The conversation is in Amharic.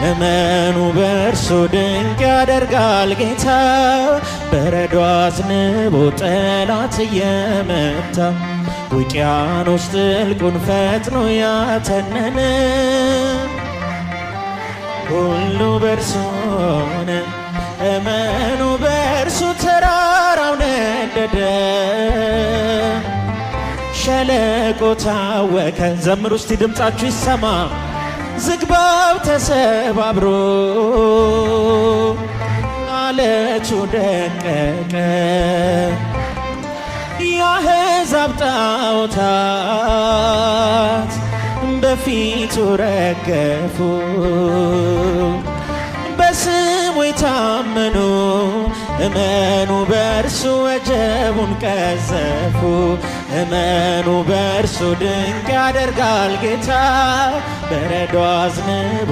እመኑ በእርሱ ድንቅ ያደርጋል ጌታ። በረዶ አዝንቦ ጠላት እየመታ ውቅያኖስ ጥልቁን ፈጥኖ ያተነነ ሁሉ በእርሱ ሆነ። እመኑ በእርሱ ተራራው ነደደ፣ ሸለቆ ታወከ። ዘምሩ እስቲ ድምፃችሁ ይሰማ። ዝግባው ተሰባብሮ አለቱ ደቀቀ፣ የአሕዛብ ጣዖታት በፊቱ ረገፉ። በስሙ የታመኑ እመኑ በእርሱ ወጀቡን ቀዘፉ። እመኑ በእርሱ ድንቅ ያደርጋል ጌታ። በረዶ አዝንቦ